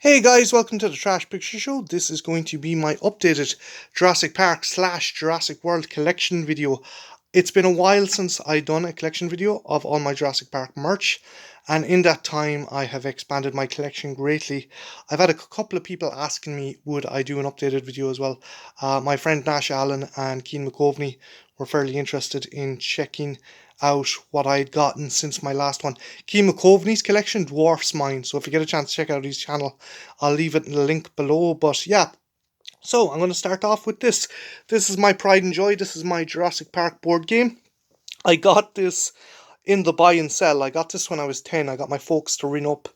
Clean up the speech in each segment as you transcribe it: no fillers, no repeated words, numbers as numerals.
Hey guys, welcome to the Trash Picture Show. This is going to be my updated Jurassic Park / Jurassic World collection video. It's been a while since I've done a collection video of all my Jurassic Park merch, and in that time I have expanded my collection greatly. I've had a couple of people asking me would I do an updated video as well. My friend Nash Allen and Cian McCovney were fairly interested in checking out what I'd gotten since my last one. Cian McCovney's collection dwarfs mine, so if you get a chance to check out his channel, I'll leave it in the link below. But yeah, so I'm going to start off with this. This is my pride and joy. This is my Jurassic Park board game. I got this in the buy and sell. I got this when I was 10. I got my folks to ring up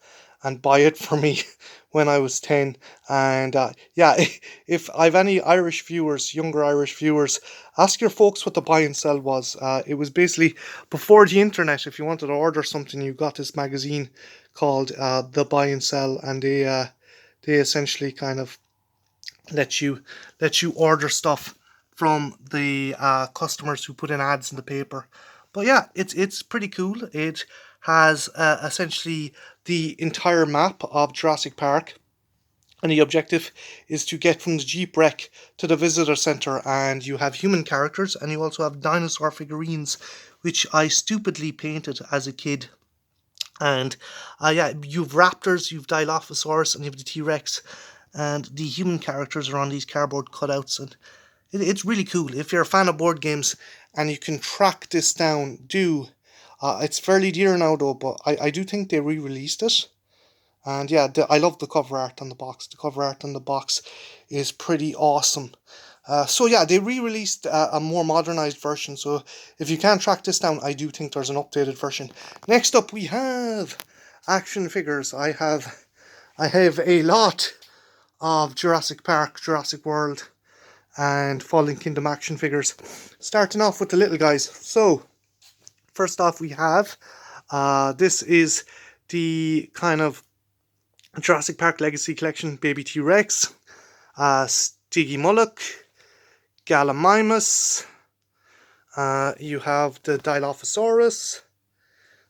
and buy it for me when I was 10. And yeah, if I've any Irish viewers, younger Irish viewers, ask your folks what the buy and sell was. It was basically before the internet. If you wanted to order something, you got this magazine called the buy and sell, and they essentially kind of let you order stuff from the customers who put in ads in the paper. But yeah, it's pretty cool. It has essentially the entire map of Jurassic Park, and the objective is to get from the Jeep wreck to the visitor center. And you have human characters, and you also have dinosaur figurines, which I stupidly painted as a kid. And yeah, you've raptors, you've Dilophosaurus, and you have the T-Rex, and the human characters are on these cardboard cutouts, and it's really cool. If you're a fan of board games and you can track this down, do. It's fairly dear now though, but I do think they re-released it. And yeah, I love the cover art on the box. The cover art on the box is pretty awesome. So yeah, they re-released a more modernized version. So if you can't track this down, I do think there's an updated version. Next up, we have action figures. I have a lot of Jurassic Park, Jurassic World, and Fallen Kingdom action figures. Starting off with the little guys. So first off, we have this is the kind of Jurassic Park Legacy Collection Baby T-Rex, Stygimoloch, Gallimimus, you have the Dilophosaurus,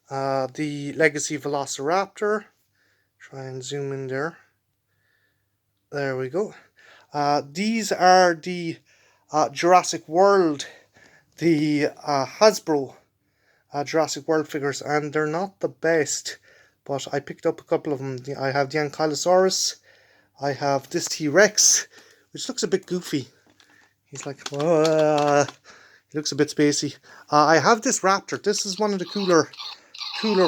the Legacy Velociraptor. Try and zoom in there. There we go. These are the Jurassic World, the Hasbro Jurassic World figures, and they're not the best, but I picked up a couple of them. I have the Ankylosaurus, I have this T-Rex, which looks a bit goofy. He's like, he looks a bit spacey. I have this Raptor. This is one of the cooler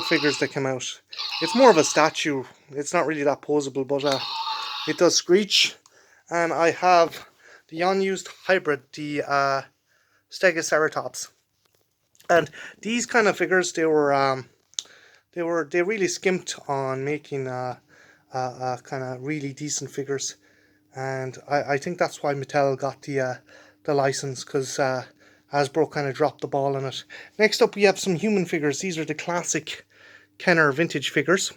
figures that came out. It's more of a statue. It's not really that posable, but it does screech. And I have the unused hybrid, the Stegoceratops. And these kind of figures, they really skimped on making kind of really decent figures, and I think that's why Mattel got the license, because Hasbro kind of dropped the ball on it. Next up, we have some human figures. These are the classic Kenner vintage figures.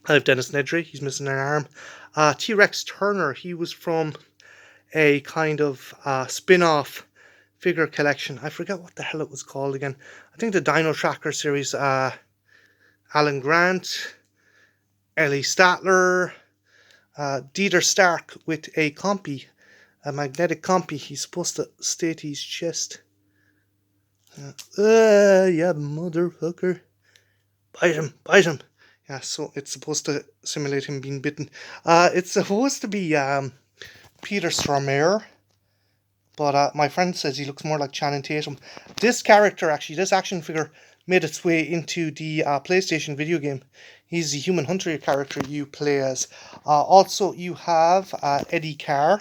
I have Dennis Nedry. He's missing an arm. T-Rex Turner. He was from a kind of spin-off figure collection. I forget what the hell it was called again. I think the Dino Tracker series. Alan Grant, Ellie Statler, Dieter Stark with a compy, a magnetic compy. He's supposed to stay to his chest. Yeah, motherfucker. Bite him. Yeah, so it's supposed to simulate him being bitten. It's supposed to be Peter Stormare, but my friend says he looks more like Channing Tatum. This character, actually, this action figure, made its way into the PlayStation video game. He's the human hunter character you play as. Also, you have Eddie Carr.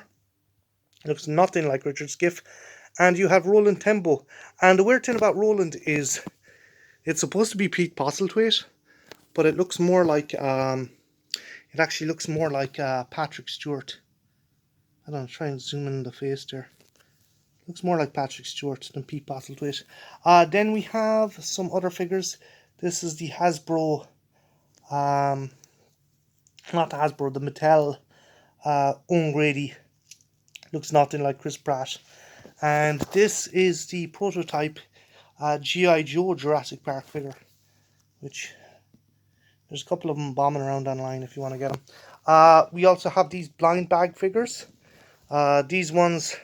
Looks nothing like Richard Skiff. And you have Roland Tembo. And the weird thing about Roland is it's supposed to be Pete Postlethwaite, but it looks more like it actually looks more like Patrick Stewart. I don't know, try and zoom in the face there. Looks more like Patrick Stewart than Pete Postlethwaite. Then we have some other figures. This is the Hasbro, not the Hasbro, the Mattel Owen Grady. Looks nothing like Chris Pratt. And this is the prototype G.I. Joe Jurassic Park figure, which there's a couple of them bombing around online if you want to get them. We also have these blind bag figures. These ones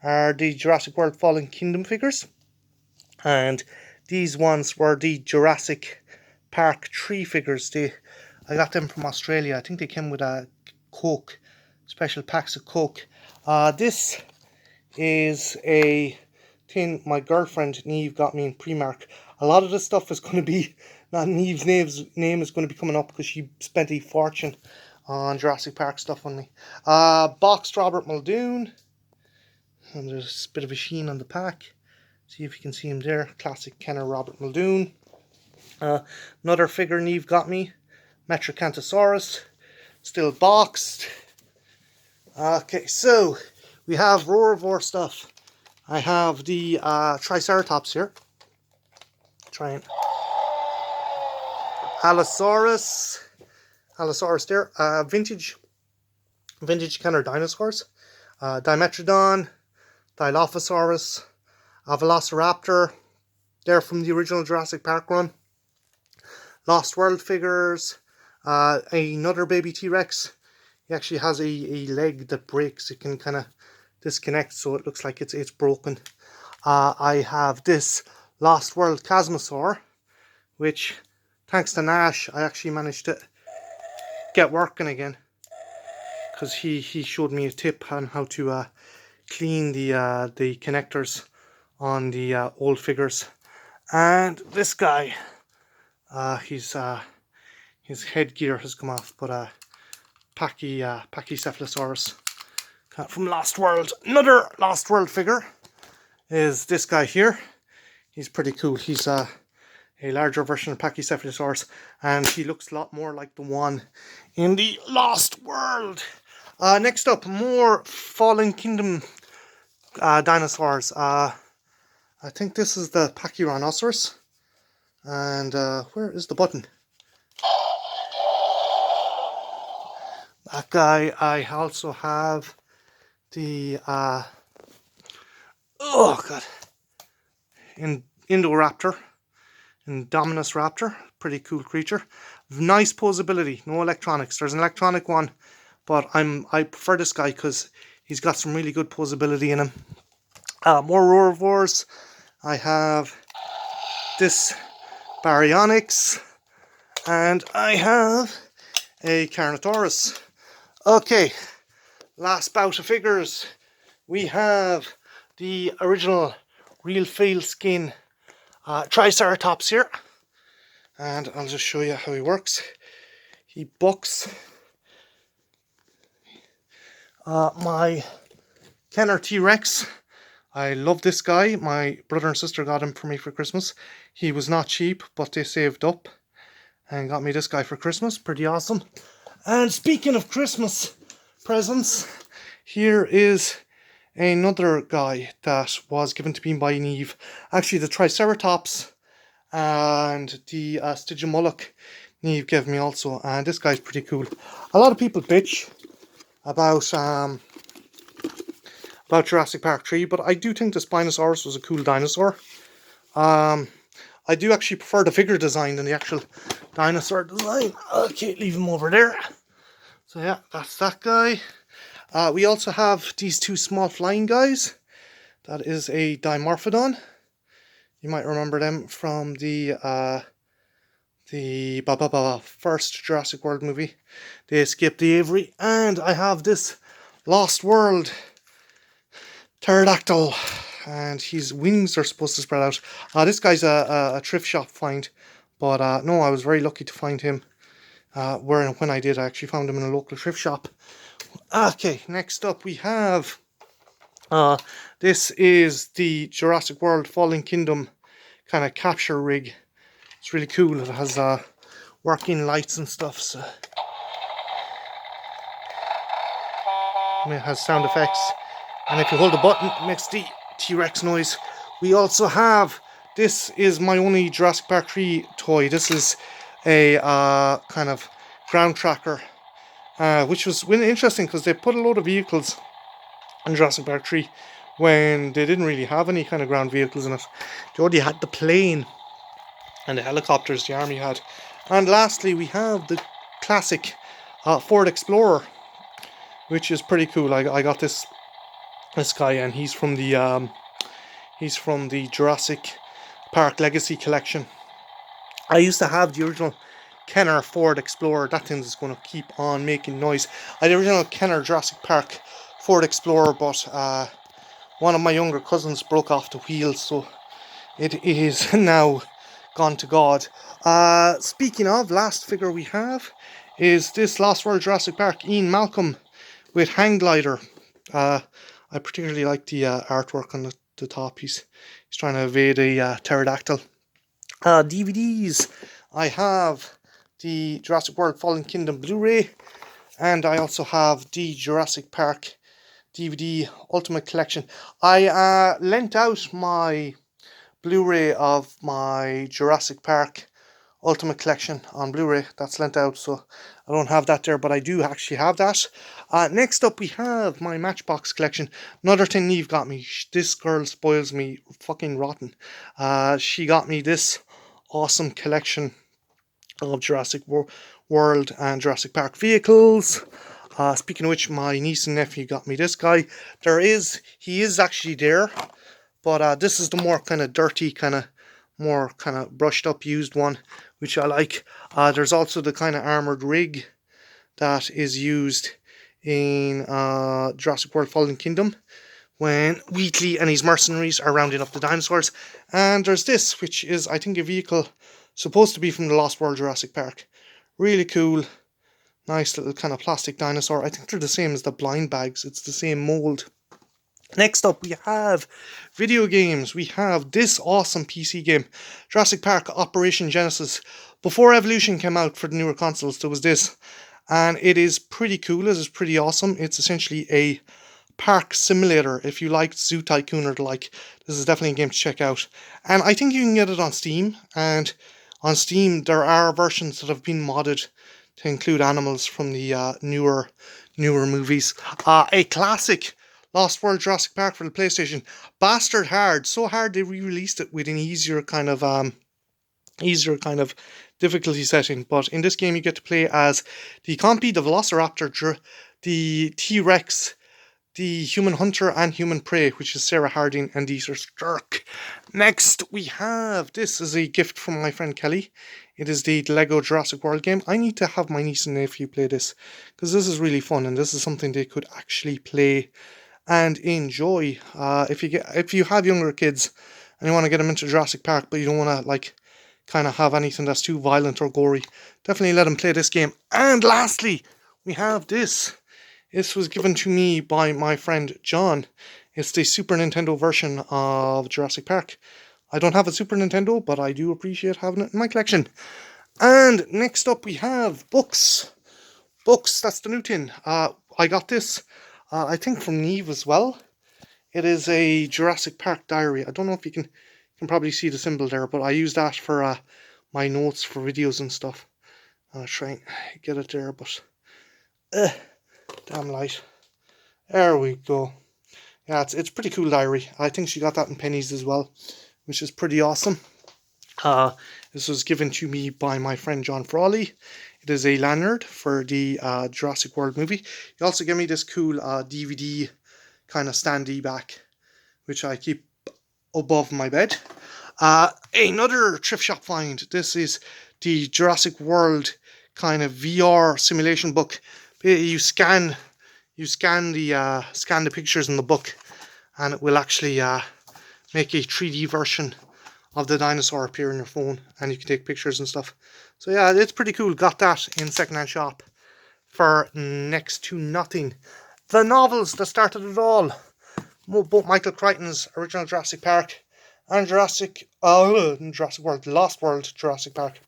are the Jurassic World Fallen Kingdom figures, and these ones were the Jurassic Park 3 figures. I got them from Australia. I think they came with a Coke, special packs of Coke. This is a thing my girlfriend Neve got me in Primark. A lot of this stuff is going to be, not Neve's name is going to be coming up because she spent a fortune on Jurassic Park stuff on me. Boxed Robert Muldoon, and there's a bit of a sheen on the pack. See if you can see him there. Classic Kenner Robert Muldoon. Another figure Neve got me, Metricantosaurus, still boxed. Okay, so we have Roarvore stuff. I have the Triceratops here. Try and Allosaurus there. Vintage Kenner dinosaurs. Dimetrodon, Dilophosaurus, Velociraptor. They're from the original Jurassic Park run. Lost World figures. Another baby T-Rex. He actually has a leg that breaks. It can kind of disconnect, so it looks like it's broken. I have this Lost World Chasmosaur, which, thanks to Nash, I actually managed to get working again, because he showed me a tip on how to clean the connectors on the old figures. And this guy, his headgear has come off, but Pachycephalosaurus from Lost World. Another Lost World figure is this guy here. He's pretty cool. He's a larger version of Pachycephalosaurus, and he looks a lot more like the one in the Lost World. Next up, more Fallen Kingdom dinosaurs. I think this is the Pachyrhinoceros. And where is the button? That guy. I also have the oh god, Indoraptor, Indominus Raptor. Pretty cool creature. Nice posability. No electronics. There's an electronic one, but I prefer this guy because he's got some really good posability in him. More Roarvores. I have this Baryonyx, and I have a Carnotaurus. Okay, last bout of figures. We have the original real feel skin Triceratops here, and I'll just show you how he works. He bucks. My Kenner T-Rex. I love this guy. My brother and sister got him for me for Christmas. He was not cheap, but they saved up and got me this guy for Christmas. Pretty awesome. And speaking of Christmas presents, here is another guy that was given to me by Neve. Actually, the Triceratops and the Stygimoloch Neve gave me also, and this guy's pretty cool. A lot of people bitch about Jurassic Park 3, but I do think the Spinosaurus was a cool dinosaur. I do actually prefer the figure design than the actual dinosaur design. Okay, leave him over there. So yeah, that's that guy. We also have these two small flying guys. That is a Dimorphodon. You might remember them from the first Jurassic World movie. They escaped the Avery. And I have this Lost World Pterodactyl, and his wings are supposed to spread out. This guy's a thrift shop find, but no, I was very lucky to find him. When I did, I actually found him in a local thrift shop. Okay, next up we have this is the Jurassic World Fallen Kingdom kind of capture rig. It's really cool. It has working lights and stuff. So it has sound effects. And if you hold the button, it makes the T-Rex noise. We also have, this is my only Jurassic Park 3 toy. This is a kind of ground tracker, which was really interesting because they put a load of vehicles in Jurassic Park 3 when they didn't really have any kind of ground vehicles in it. They already had the plane and the helicopters the army had. And lastly, we have the classic Ford Explorer, which is pretty cool. I got this guy, and he's from the Jurassic Park Legacy Collection. I used to have the original Kenner Ford Explorer. That thing is going to keep on making noise. I had the original Kenner Jurassic Park Ford Explorer, but one of my younger cousins broke off the wheels, so it is now gone to God. Speaking of, last figure we have is this Lost World Jurassic Park Ian Malcolm with hang glider. I particularly like the artwork on the top. He's trying to evade a pterodactyl. DVDs. I have the Jurassic World Fallen Kingdom Blu-ray, and I also have the Jurassic Park DVD Ultimate Collection. I lent out my Blu-ray of my Jurassic Park Ultimate Collection on Blu-ray. That's lent out, so I don't have that there, but I do actually have that. Next up we have my Matchbox collection. Another thing Neve got me. This girl spoils me fucking rotten. She got me this awesome collection of Jurassic World and Jurassic Park vehicles. Speaking of which, my niece and nephew got me this guy. He is actually there, but this is the more kind of dirty, more kind of brushed up used one, which I like. There's also the kind of armored rig that is used in Jurassic World Fallen Kingdom when Wheatley and his mercenaries are rounding up the dinosaurs. And there's this, which is, I think, a vehicle supposed to be from the Lost World Jurassic Park. Really cool, nice little kind of plastic dinosaur. I think they're the same as the blind bags. It's the same mold. Next up, we have video games. We have this awesome PC game, Jurassic Park Operation Genesis. Before Evolution came out for the newer consoles, there was this, and it is pretty cool. It is pretty awesome. It's essentially a park simulator. If you liked Zoo Tycoon or the like, this is definitely a game to check out. And I think you can get it on Steam, and on Steam there are versions that have been modded to include animals from the newer movies. A classic, Lost World Jurassic Park for the PlayStation. Bastard hard. So hard they re-released it with an easier kind of difficulty setting. But in this game you get to play as the Compy, the Velociraptor, the T-Rex, the Human Hunter and Human Prey, which is Sarah Harding and Dieter Sturck. Next we have, this is a gift from my friend Kelly. It is the Lego Jurassic World game. I need to have my niece and nephew play this, because this is really fun and this is something they could actually play and enjoy. If you have younger kids and you want to get them into Jurassic Park, but you don't want to kind of have anything that's too violent or gory, definitely let them play this game. And lastly, we have this. This was given to me by my friend John. It's the Super Nintendo version of Jurassic Park. I don't have a Super Nintendo, but I do appreciate having it in my collection. And next up we have books. Books, that's the new thing. I got this, I think from Neve as well. It is a Jurassic Park diary. I don't know if you can probably see the symbol there, but I use that for my notes for videos and stuff. I'll try and get it there, but damn light. There we go. Yeah, it's pretty cool diary. I think she got that in pennies as well, which is pretty awesome. This was given to me by my friend John Frawley. It is a lanyard for the Jurassic World movie. He also gave me this cool DVD kind of standee back, which I keep above my bed. Another thrift shop find. This is the Jurassic World kind of VR simulation book. You scan the pictures in the book, and it will actually make a 3D version of the dinosaur appear in your phone, and you can take pictures and stuff. So yeah, it's pretty cool. Got that in secondhand shop for next to nothing. The novels that started it all, both Michael Crichton's original Jurassic Park and Jurassic World, Lost World Jurassic Park.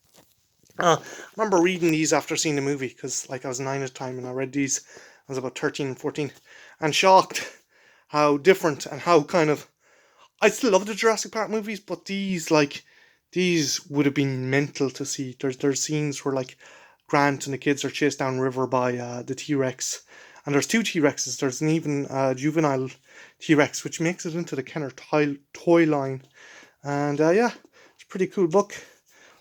I remember reading these after seeing the movie, because I was 9 at the time and I read these. I was about 13 and 14 and shocked how different and how kind of, I still love the Jurassic Park movies, but these would have been mental to see. There's scenes where Grant and the kids are chased down river by the T-Rex, and there's 2 T-Rexes. There's an even juvenile T-Rex, which makes it into the Kenner toy line. And yeah, it's a pretty cool book.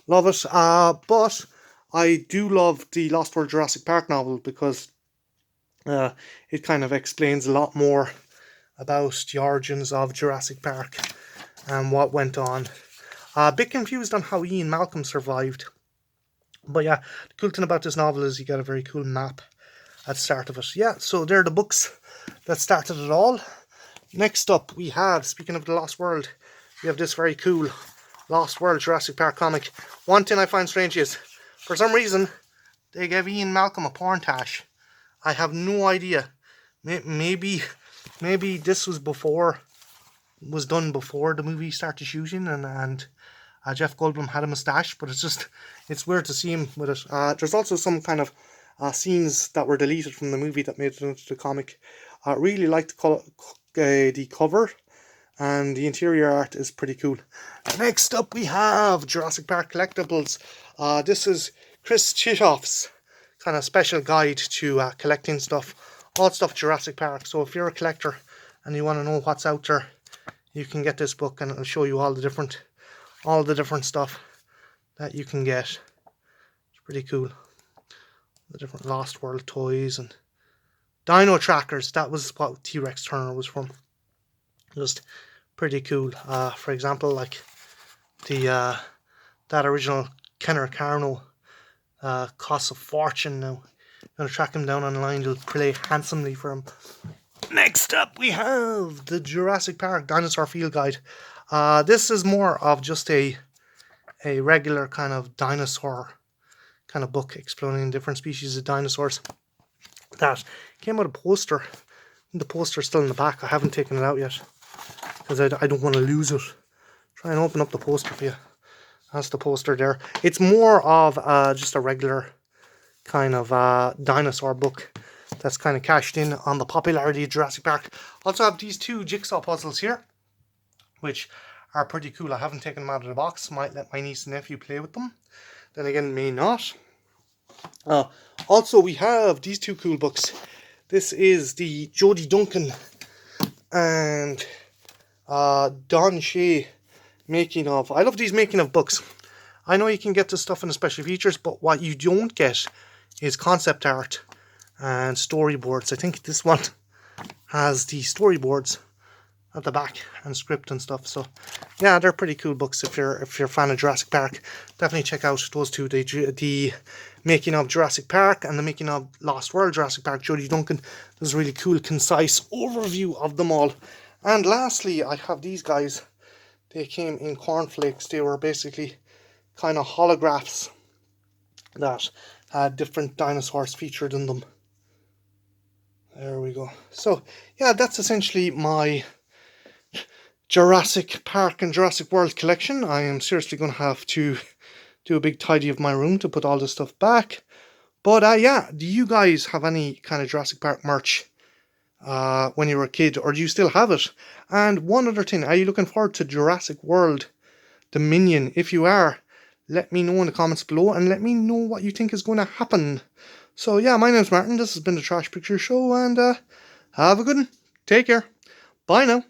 Love it. But I do love the Lost World Jurassic Park novel because it kind of explains a lot more about the origins of Jurassic Park and what went on. A bit confused on how Ian Malcolm survived. But yeah, the cool thing about this novel is you get a very cool map at the start of it. Yeah, so they're the books that started it all. Next up we have, speaking of the Lost World, we have this very cool Lost World Jurassic Park comic. One thing I find strange is, for some reason, they gave Ian Malcolm a porn tash. I have no idea. Maybe this was done before the movie started shooting, and Jeff Goldblum had a moustache, but it's weird to see him with it. There's also some kind of scenes that were deleted from the movie that made it into the comic. I really like the cover, and the interior art is pretty cool. Next up we have Jurassic Park Collectibles. This is Chris Chitoff's kind of special guide to collecting stuff, all stuff Jurassic Park. So if you're a collector and you want to know what's out there, you can get this book and it'll show you all the different stuff that you can get. It's pretty cool. The different Lost World toys and dino trackers. That was what T-Rex Turner was from. Just pretty cool. For example, like the that original Kenner Carno costs a fortune now. Gonna track him down online. You'll play handsomely for him. Next up we have the Jurassic Park Dinosaur Field Guide. This is more of just a regular kind of dinosaur kind of book exploring different species of dinosaurs. That came with a poster. The poster's still in the back. I haven't taken it out yet because I don't want to lose it. Try and open up the poster for you. That's the poster there. It's more of just a regular kind of dinosaur book that's kind of cashed in on the popularity of Jurassic Park. Also have these two jigsaw puzzles here, which are pretty cool. I haven't taken them out of the box. Might let my niece and nephew play with them. Then again, may not. Also, we have these two cool books. This is the Jodie Duncan and Don Shea making of. I love these making of books. I know you can get this stuff in the special features, but what you don't get is concept art and storyboards. I think this one has the storyboards at the back and script and stuff. So yeah, they're pretty cool books if you're a fan of Jurassic Park. Definitely check out those two, the making of Jurassic Park and the making of Lost World Jurassic Park. Jodie Duncan does a really cool, concise overview of them all. And lastly, I have these guys. They came in cornflakes. They were basically kind of holographs that had different dinosaurs featured in them. There we go. So yeah, that's essentially my Jurassic Park and Jurassic World collection. I am seriously going to have to do a big tidy of my room to put all this stuff back. But yeah, do you guys have any kind of Jurassic Park merch when you were a kid, or do you still have it? And one other thing, are you looking forward to Jurassic World Dominion? If you are, let me know in the comments below and let me know what you think is going to happen. So yeah, my name's Martin. This has been the Trash Picture Show, and have a good one. Take care. Bye now.